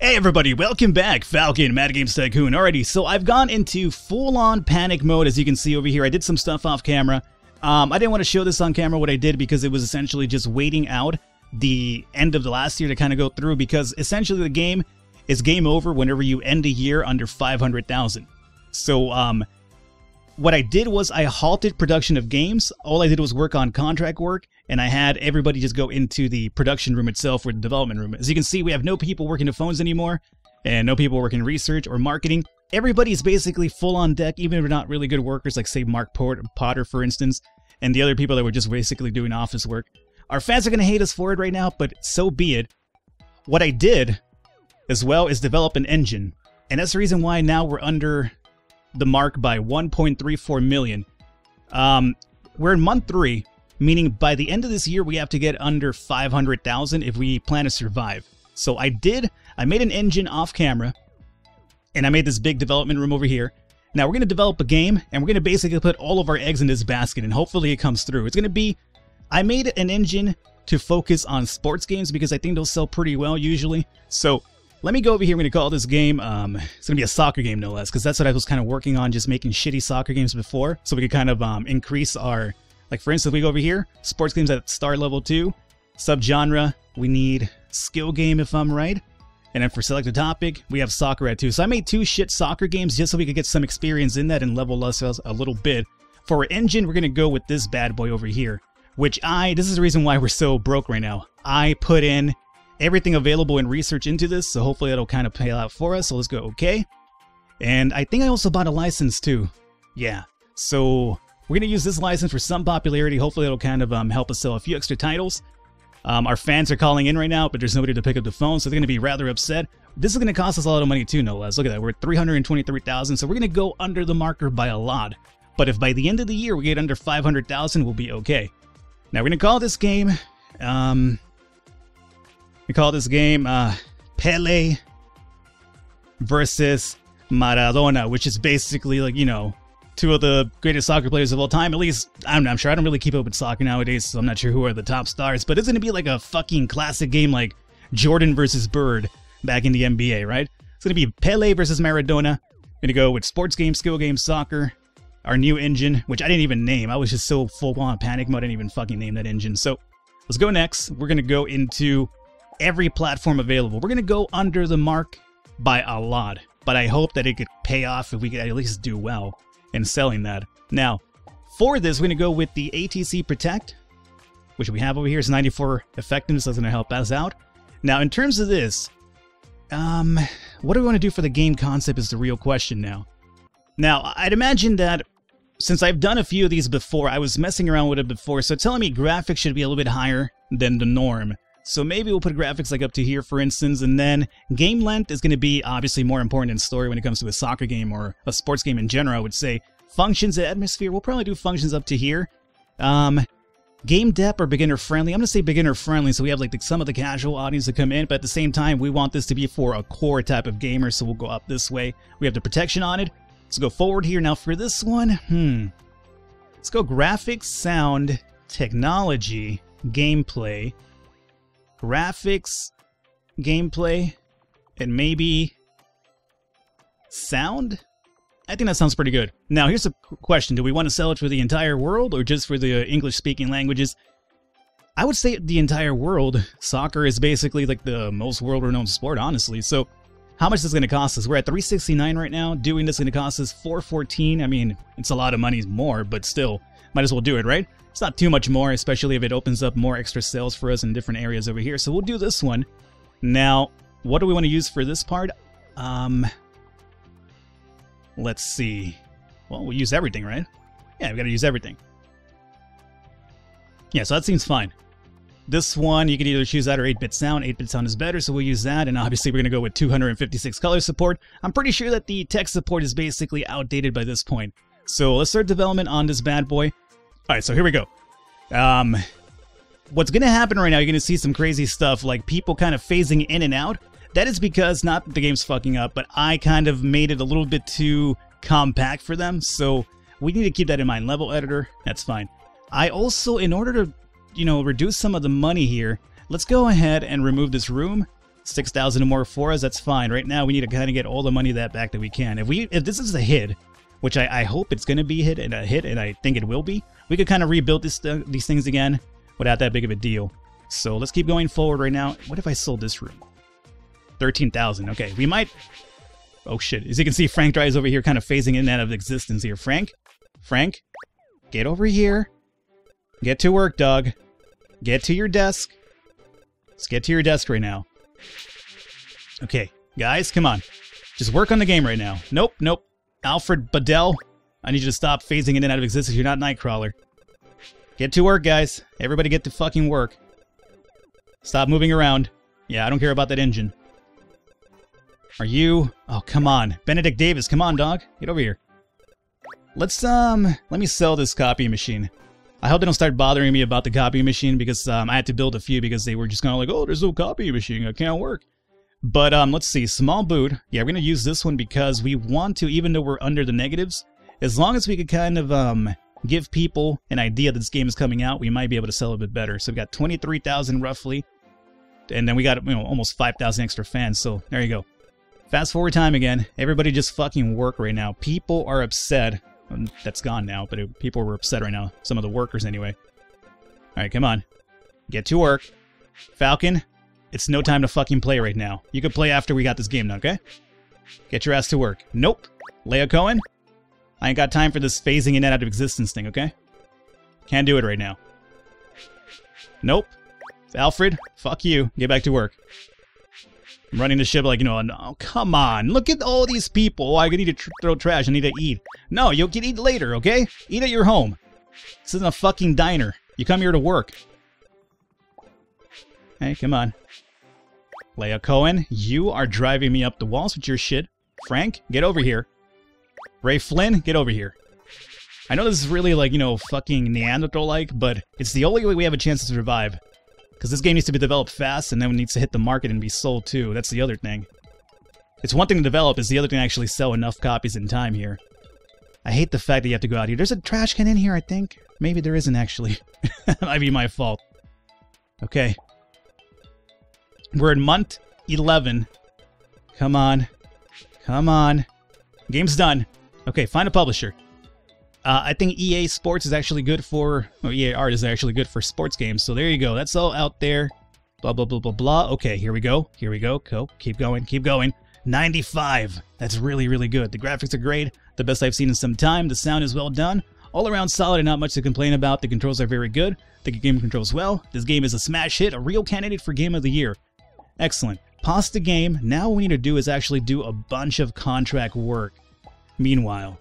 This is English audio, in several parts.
Hey everybody, welcome back, Falcon, Mad Games Tycoon. Alrighty, so I've gone into full-on panic mode, as you can see over here. I did some stuff off camera. I didn't want to show this on camera, what I did, because it was essentially just waiting out the end of the last year to kind of go through, because essentially the game is game over whenever you end a year under 500,000. So, what I did was I halted production of games. All I did was work on contract work, and I had everybody just go into the production room itself, or the development room. As you can see, we have no people working the phones anymore, and no people working research or marketing. Everybody's basically full on deck, even if they're not really good workers, like say Mark Potter, for instance, and the other people that were just basically doing office work. Our fans are going to hate us for it right now, but so be it. What I did, as well, is develop an engine, and that's the reason why now we're under the mark by 1.34 million. We're in month 3, meaning by the end of this year we have to get under 500,000 if we plan to survive. So I made an engine off camera, and I made this big development room over here. Now we're going to develop a game, and we're going to basically put all of our eggs in this basket, and hopefully it comes through. It's going to be, I made an engine to focus on sports games because I think they'll sell pretty well usually. So let me go over here. I'm going to call this game, it's going to be a soccer game no less, because that's what I was kind of working on, just making shitty soccer games before, so we could kind of increase our, like for instance, we go over here, sports games at star level 2, subgenre, we need skill game if I'm right, and then for selected topic, we have soccer at 2. So I made 2 shit soccer games just so we could get some experience in that and level us a little bit. For our engine, we're going to go with this bad boy over here, which this is the reason why we're so broke right now. I put in everything available in research into this, so hopefully that'll kind of pay out for us. So let's go okay. And I think I also bought a license too. Yeah, so we're going to use this license for some popularity. Hopefully it'll kind of help us sell a few extra titles. Our fans are calling in right now, but there's nobody to pick up the phone, so they're going to be rather upset. This is going to cost us a lot of money too, no less. Look at that, we're at 323,000, so we're going to go under the marker by a lot. But if by the end of the year we get under 500,000, we'll be okay. Now we're going to call this game, Pele versus Maradona, which is basically, like, you know, 2 of the greatest soccer players of all time. At least, I'm sure. I don't really keep up with soccer nowadays, so I'm not sure who are the top stars. But it's going to be like a fucking classic game like Jordan versus Bird back in the NBA, right? It's going to be Pele versus Maradona. Going to go with sports game, skill game, soccer. Our new engine, which I didn't even name. I was just so full-on panic mode, I didn't even fucking name that engine. So let's go next. We're going to go into every platform available. We're going to go under the mark by a lot, but I hope that it could pay off if we could at least do well in selling that. Now, for this, we're going to go with the ATC Protect, which we have over here. It's 94 effectiveness. That's going to help us out. Now, in terms of this, what do we want to do for the game concept is the real question now. Now, I'd imagine that since I've done a few of these before, I was messing around with it before, so telling me graphics should be a little bit higher than the norm. So maybe we'll put graphics like up to here, for instance, and then game length is going to be obviously more important than story when it comes to a soccer game or a sports game in general, I would say. Functions and atmosphere, we'll probably do functions up to here. Game depth or beginner friendly, I'm going to say beginner friendly, so we have like some of the casual audience to come in, but at the same time, we want this to be for a core type of gamer, so we'll go up this way. We have the protection on it. Let's go forward here. Now for this one, let's go graphics, sound, technology, gameplay. Graphics, gameplay, and maybe sound? I think that sounds pretty good. Now, here's a question. Do we want to sell it for the entire world or just for the English-speaking languages? I would say the entire world. Soccer is basically like the most world-renowned sport, honestly. So, how much is this going to cost us? We're at $369 right now. Doing this is going to cost us $414. I mean, it's a lot of money more, but still, might as well do it, right? It's not too much more, especially if it opens up more extra sales for us in different areas over here. So we'll do this one. Now, what do we want to use for this part? Let's see. Well, we'll use everything, right? Yeah, we got to use everything. Yeah, so that seems fine. This one, you can either choose that or 8-bit sound. 8-bit sound is better, so we'll use that. And obviously, we're going to go with 256 color support. I'm pretty sure that the text support is basically outdated by this point. So let's start development on this bad boy. Alright, so here we go. What's going to happen right now, you're going to see some crazy stuff, like people kind of phasing in and out. That is because, not that the game's fucking up, but I kind of made it a little bit too compact for them, so we need to keep that in mind. Level editor, that's fine. I also, in order to, you know, reduce some of the money here, let's go ahead and remove this room. 6,000 more for us, that's fine. Right now, we need to kind of get all the money back that we can. If this is a hit, which I hope it's going to be a hit, and I think it will be, we could kind of rebuild these things again without that big of a deal. So let's keep going forward right now. What if I sold this room? 13,000. Okay, we might... Oh shit. As you can see, Frank Dry is over here kind of phasing in and out of existence here. Frank, get over here. Get to work, dog. Get to your desk. Let's get to your desk right now. Okay, guys, come on. Just work on the game right now. Nope. Alfred Bedell, I need you to stop phasing in and out of existence. You're not Nightcrawler. Get to work, guys. Everybody get to fucking work. Stop moving around. Yeah, I don't care about that engine. Are you... Oh, come on. Benedict Davis, come on, dog. Get over here. Let's, let me sell this copy machine. I hope they don't start bothering me about the copy machine because I had to build a few because they were just kind of like, oh, there's no copy machine. It can't work. But let's see. Small boot. Yeah, we're going to use this one because we want to, even though we're under the negatives, as long as we could kind of give people an idea that this game is coming out, we might be able to sell a bit better. So we got 23,000 roughly. And then we got, almost 5,000 extra fans. So there you go. Fast forward time again. Everybody just fucking work right now. People are upset. That's gone now, but people were upset right now. Some of the workers, anyway. Alright, come on. Get to work. Falcon, it's no time to fucking play right now. You can play after we got this game done, okay? Get your ass to work. Nope. Leia Cohen, I ain't got time for this phasing in and out of existence thing, okay? Can't do it right now. Nope. Alfred, fuck you. Get back to work. I'm running the ship like, oh, come on. Look at all these people. Oh, I need to throw trash. I need to eat. No, you can eat later, okay? Eat at your home. This isn't a fucking diner. You come here to work. Hey, come on. Leia Cohen, you are driving me up the walls with your shit. Frank, get over here. Ray Flynn, get over here. I know this is really like, fucking Neanderthal-like, but it's the only way we have a chance to survive. Because this game needs to be developed fast, and then it needs to hit the market and be sold too. That's the other thing. It's one thing to develop, it's the other thing to actually sell enough copies in time here. I hate the fact that you have to go out here. There's a trash can in here, I think. Maybe there isn't, actually. That might be my fault. Okay. We're in month 11. Come on. Come on. Game's done. Okay, find a publisher. I think EA Sports is actually good for... Oh, EA Art is actually good for sports games. So there you go. That's all out there. Blah, blah, blah, blah, blah. Okay, here we go. Here we go. Go. Keep going. Keep going. 95. That's really, really good. The graphics are great. The best I've seen in some time. The sound is well done. All around solid and not much to complain about. The controls are very good. The game controls well. This game is a smash hit. A real candidate for Game of the Year. Excellent. Pause the game. Now what we need to do is actually do a bunch of contract work. Meanwhile...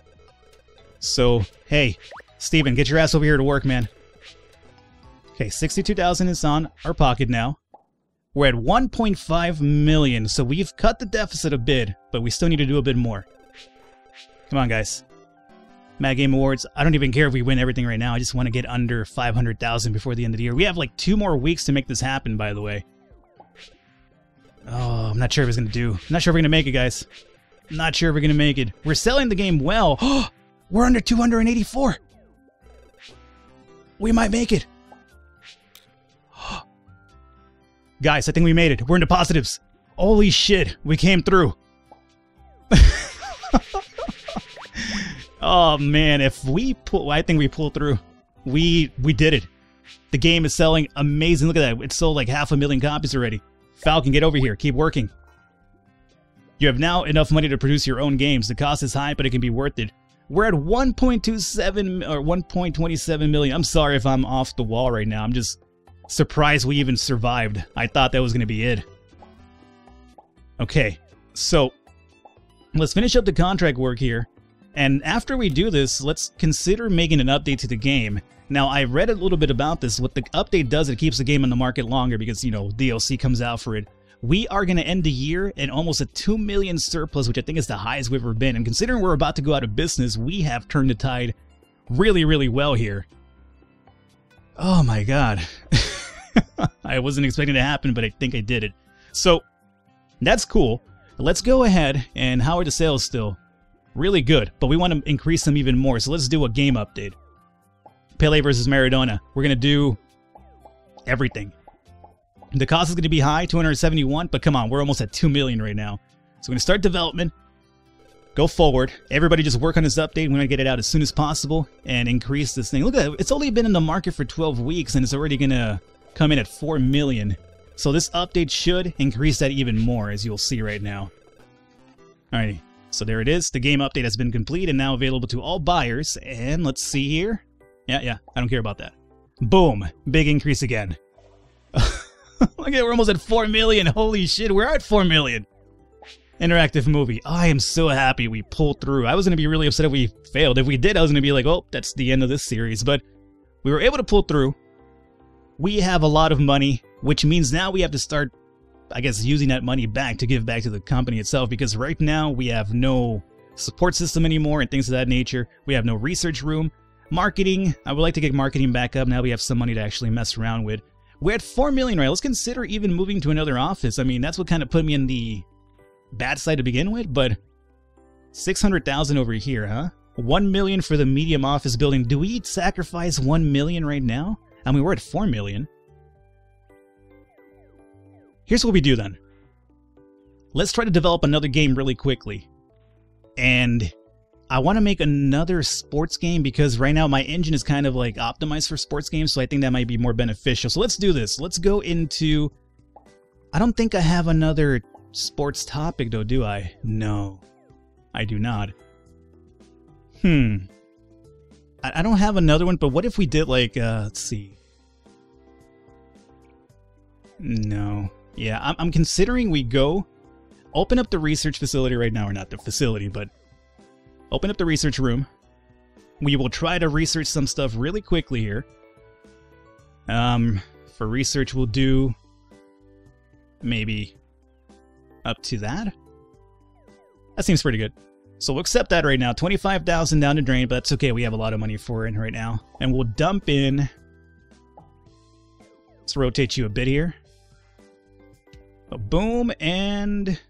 So, hey, Steven, get your ass over here to work, man. Okay, 62,000 is on our pocket now. We're at 1.5 million, so we've cut the deficit a bit, but we still need to do a bit more. Come on, guys. Mad Game Awards, I don't even care if we win everything right now. I just want to get under 500,000 before the end of the year. We have like 2 more weeks to make this happen, by the way. Oh, I'm not sure if it's going to do. I'm not sure if we're going to make it, guys. I'm not sure if we're going to make it. We're selling the game well. We're under 284. We might make it. Guys, I think we made it. We're into positives. Holy shit, we came through. Oh man, if we pull, I think we pulled through. We did it. The game is selling amazing. Look at that. It's sold like 500,000 copies already. Falcon, get over here. Keep working. You have now enough money to produce your own games. The cost is high, but it can be worth it. We're at 1.27 or 1.27 million. I'm sorry if I'm off the wall right now. I'm just surprised we even survived. I thought that was going to be it. Okay, so let's finish up the contract work here. And after we do this, let's consider making an update to the game. Now, I read a little bit about this. What the update does, it keeps the game on the market longer because, DLC comes out for it. We are going to end the year in almost a 2 million surplus, which I think is the highest we've ever been. And considering we're about to go out of business, we have turned the tide really, really well here. Oh my god. I wasn't expecting it to happen, but I think I did it. So, that's cool. Let's go ahead, and how are the sales still? Really good, but we want to increase them even more, so let's do a game update. Pele versus Maradona. We're going to do everything. The cost is going to be high, 271, but come on, we're almost at 2 million right now. So we're going to start development, go forward. Everybody just work on this update. We're going to get it out as soon as possible and increase this thing. Look at it. It's only been in the market for 12 weeks and it's already going to come in at 4 million. So this update should increase that even more, as you'll see right now. Alrighty, so there it is. The game update has been complete and now available to all buyers. And let's see here. Yeah, I don't care about that. Boom, big increase again. Look at it, we're almost at 4 million. Holy shit, we're at 4 million. Interactive movie. I am so happy we pulled through. I was going to be really upset if we failed. If we did, I was going to be like, oh, that's the end of this series. But we were able to pull through. We have a lot of money, which means now we have to start, I guess, using that money back to give back to the company itself. Because right now we have no support system anymore and things of that nature. We have no research room. Marketing. I would like to get marketing back up. Now we have some money to actually mess around with. We're at 4 million, right? Let's consider even moving to another office. I mean, that's what kind of put me in the bad side to begin with, but 600,000 over here, huh? 1 million for the medium office building. Do we sacrifice 1 million right now? I mean, we're at 4 million. Here's what we do then. Let's try to develop another game really quickly. And I want to make another sports game because right now my engine is kind of like optimized for sports games, so I think that might be more beneficial. So let's do this. Let's go into... I don't think I have another sports topic though, do I? No, I do not. I don't have another one, but what if we did like, let's see. No. Yeah, I'm considering we go open up the research facility right now, or not the facility, but open up the research room. We will try to research some stuff really quickly here. For research, we'll do maybe up to that. That seems pretty good. So we'll accept that right now. 25,000 down the drain, but that's okay. We have a lot of money for it right now. And we'll dump in... Let's rotate you a bit here. Boom, and...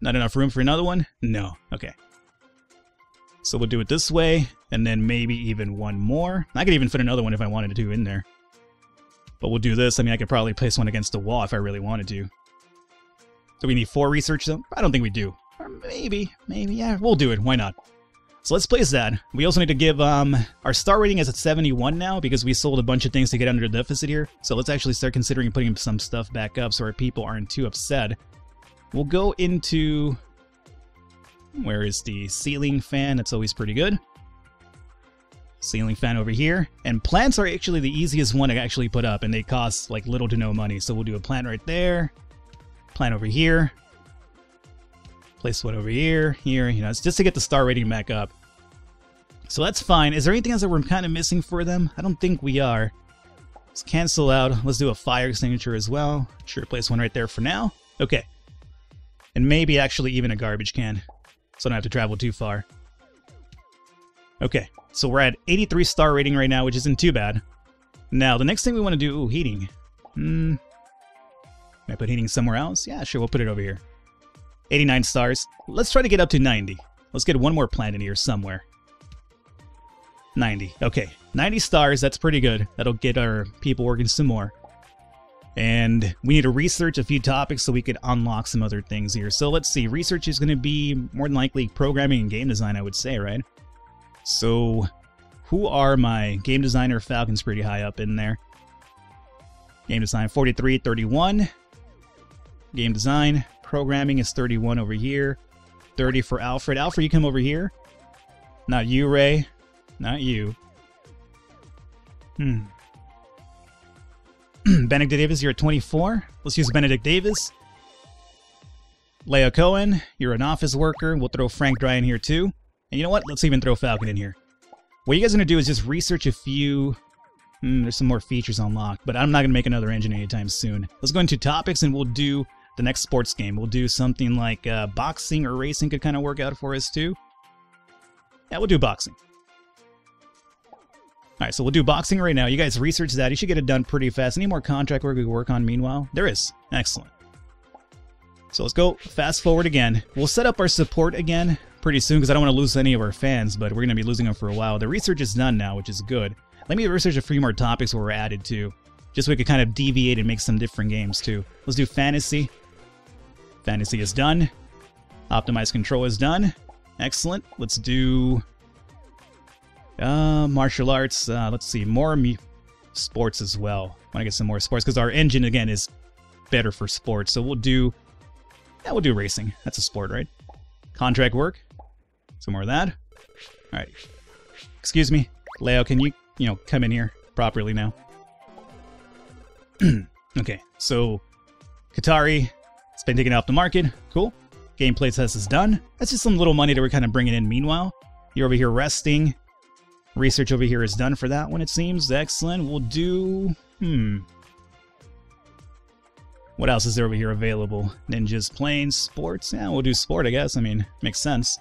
Not enough room for another one? No. Okay. So we'll do it this way, and then maybe even one more. I could even fit another one if I wanted to in there. But we'll do this. I mean, I could probably place one against the wall if I really wanted to. Do we need 4 research though? I don't think we do. Or maybe, yeah, we'll do it. Why not? So let's place that. We also need to give, our star rating is at 71 now because we sold a bunch of things to get under the deficit here. So let's actually start considering putting some stuff back up so our people aren't too upset. We'll go into... Where is the ceiling fan? That's always pretty good. Ceiling fan over here. And plants are actually the easiest one to actually put up, and they cost like little to no money. So we'll do a plant right there. Plant over here. Place one over here. You know, it's just to get the star rating back up. So that's fine. Is there anything else that we're kind of missing for them? I don't think we are. Let's cancel out. Let's do a fire extinguisher as well. Sure, place one right there for now. Okay. And maybe actually even a garbage can, so I don't have to travel too far. Okay, so we're at 83 star rating right now, which isn't too bad. Now, the next thing we want to do... Ooh, heating. Can I put heating somewhere else? Yeah, sure, we'll put it over here. 89 stars. Let's try to get up to 90. Let's get one more plant in here somewhere. 90. Okay, 90 stars, that's pretty good. That'll get our people working some more. And we need to research a few topics so we could unlock some other things here. So let's see, research is going to be more than likely programming and game design, I would say, right? So, who are my game designer? Falcon's pretty high up in there. Game design, 43, 31. Game design, programming is 31 over here. 30 for Alfred. Alfred, you come over here. Not you, Ray. Not you. Benedict Davis, you're at 24. Let's use Benedict Davis. Leia Cohen, you're an office worker. We'll throw Frank Dry in here too. And you know what? Let's even throw Falcon in here. What you guys are going to do is just research a few... there's some more features unlocked, but I'm not going to make another engine anytime soon. Let's go into topics and we'll do the next sports game. We'll do something like boxing or racing could kind of work out for us too. Yeah, we'll do boxing. Alright, so we'll do boxing right now. You guys research that. You should get it done pretty fast. Any more contract work we can work on meanwhile? There is. Excellent. So let's go fast forward again. We'll set up our support again pretty soon because I don't want to lose any of our fans, but we're going to be losing them for a while. The research is done now, which is good. Let me research a few more topics where we're added to. Just so we could kind of deviate and make some different games too. Let's do fantasy. Fantasy is done. Optimized control is done. Excellent. Let's do martial arts. Let's see, more sports as well. I want to get some more sports because our engine again is better for sports. So we'll do racing. That's a sport, right? Contract work. Some more of that. All right. Excuse me, Leo. Can you come in here properly now? Okay. So Qatari, it's been taken off the market. Cool. Gameplay test is done. That's just some little money that we're kind of bringing in. Meanwhile, you're over here resting. Research over here is done for that one, it seems. Excellent. We'll do... What else is there over here available? Ninjas, planes, sports? Yeah, we'll do sport, I guess. I mean, makes sense.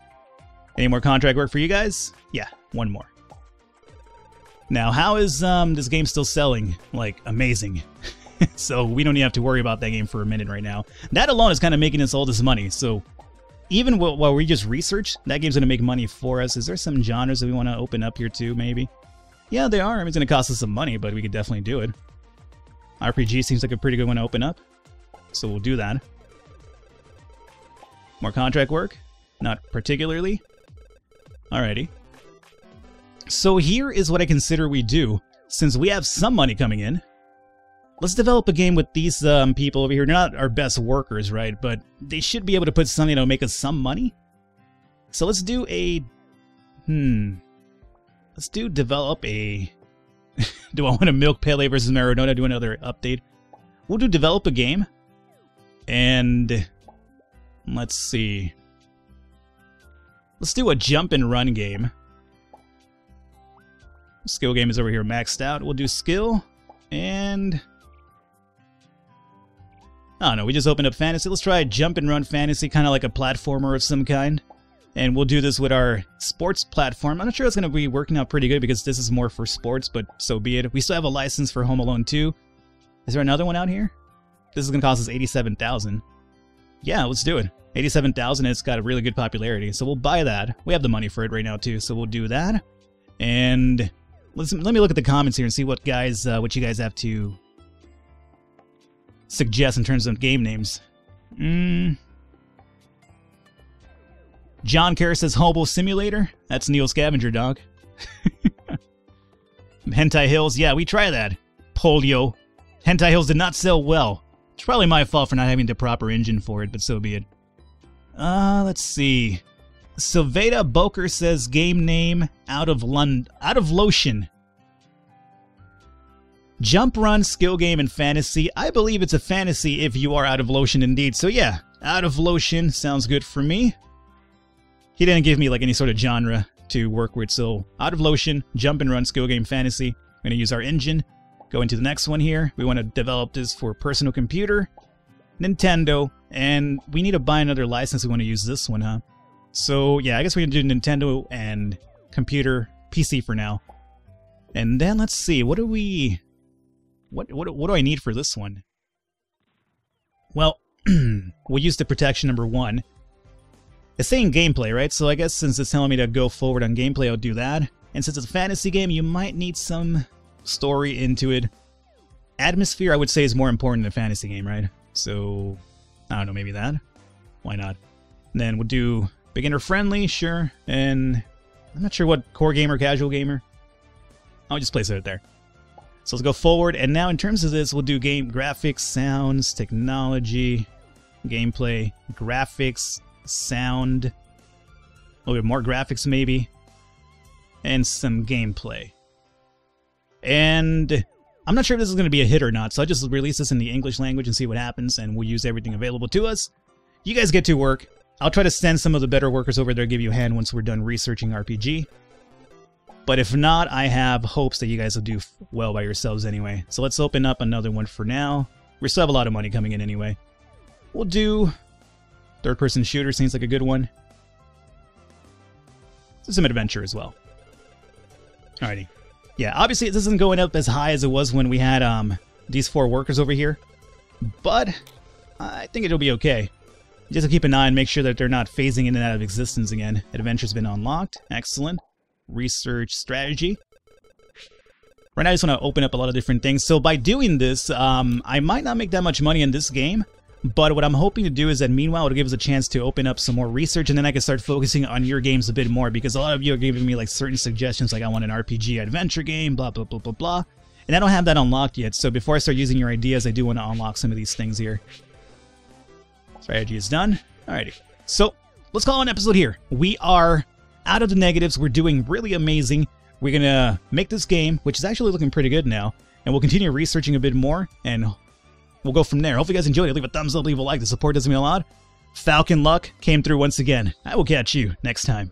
Any more contract work for you guys? Yeah, one more. Now, how is this game still selling? Like, amazing. So we don't even have to worry about that game for a minute right now. That alone is kind of making us all this money. So even while we just research, that game's going to make money for us. Is there some genres that we want to open up here too, maybe? Yeah, they are. I mean, it's going to cost us some money, but we could definitely do it. RPG seems like a pretty good one to open up. So we'll do that. More contract work? Not particularly. Alrighty. So here is what I consider we do. Since we have some money coming in, let's develop a game with these people over here. They're not our best workers, right? But they should be able to put something that'll make us some money. So let's do a... Let's develop a... Do I want to milk Pele versus Maradona? Do another update? We'll do develop a game. And... Let's see. Let's do a jump and run game. Skill game is over here maxed out. We'll do skill. And... I don't know, we just opened up fantasy. Let's try jump and run fantasy, kind of like a platformer of some kind. And we'll do this with our sports platform. I'm not sure it's going to be working out pretty good because this is more for sports, but so be it. We still have a license for Home Alone 2. Is there another one out here? This is going to cost us $87,000. Yeah, let's do it. $87,000, it's got a really good popularity, so we'll buy that. We have the money for it right now too, so we'll do that. And let me look at the comments here and see what you guys have to suggest in terms of game names. John Kerr says Hobo Simulator. That's Neil Scavenger Dog. Hentai Hills. Yeah, we try that. Polio. Hentai Hills did not sell well. It's probably my fault for not having the proper engine for it, but so be it. Let's see. Sylveta Boker says game name out of Lotion. Jump, run, skill game, and fantasy. I believe it's a fantasy if you are out of Lotion indeed. So yeah, out of Lotion sounds good for me. He didn't give me like any sort of genre to work with, so out of Lotion, jump and run, skill game, fantasy. I'm going to use our engine. Go into the next one here. We want to develop this for personal computer, Nintendo, and we need to buy another license. We want to use this one, huh? So yeah, I guess we're going to do Nintendo and computer, PC for now. And then let's see, what do we... What do I need for this one? Well, we'll use the protection number 1. It's saying gameplay, right? So I guess since it's telling me to go forward on gameplay, I'll do that. And since it's a fantasy game, you might need some story into it. Atmosphere, I would say, is more important than a fantasy game, right? So, I don't know, maybe that? Why not? And then we'll do beginner friendly, sure. And I'm not sure what core gamer, casual gamer. I'll just place it there. So let's go forward, and now in terms of this, we'll do game graphics, sounds, technology, gameplay, graphics, sound, a little bit more graphics maybe, and some gameplay. And I'm not sure if this is going to be a hit or not, so I'll just release this in the English language and see what happens, and we'll use everything available to us. You guys get to work. I'll try to send some of the better workers over there, give you a hand once we're done researching RPG. But if not, I have hopes that you guys will do well by yourselves anyway. So let's open up another one for now. We still have a lot of money coming in anyway. We'll do third-person shooter, seems like a good one. Some adventure as well. Alrighty. Yeah, obviously this isn't going up as high as it was when we had these 4 workers over here. But I think it'll be okay. Just to keep an eye and make sure that they're not phasing in and out of existence again. Adventure's been unlocked. Excellent. Research strategy. Right now, I just want to open up a lot of different things. So by doing this, I might not make that much money in this game, but what I'm hoping to do is that meanwhile, it'll give us a chance to open up some more research, and then I can start focusing on your games a bit more, because a lot of you are giving me like certain suggestions, like I want an RPG adventure game, blah, blah, blah, blah, blah. And I don't have that unlocked yet, so before I start using your ideas, I do want to unlock some of these things here. Strategy is done. Alrighty. So, let's call it an episode here. We are out of the negatives. We're doing really amazing. We're going to make this game, which is actually looking pretty good now, and we'll continue researching a bit more, and we'll go from there. Hope you guys enjoyed it. Leave a thumbs up, leave a like. The support does mean a lot. Falcon luck came through once again. I will catch you next time.